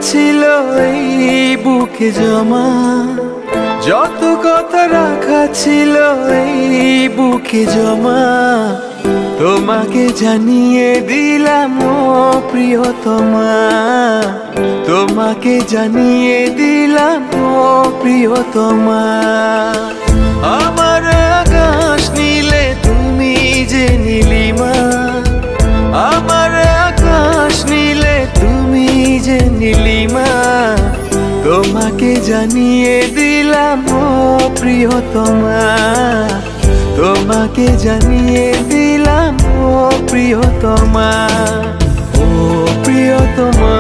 ছিল এই বুকে জমা, যত কথা রাখা ছিল এই বুকে জমা, তোমাকে জানিয়ে দিলাম ও প্রিয়তমা, তোমাকে জানিয়ে দিলাম ও প্রিয়তমা। আমার আকাশ নীলে তুমি যে নীলিমা, আমার আকাশ নীলে তুমি যে নীলিমা, তোমাকে জানিয়ে দিলাম ও প্রিয়তমা, তোমাকে জানিয়ে দিলাম ও প্রিয়তমা, ও প্রিয়তমা।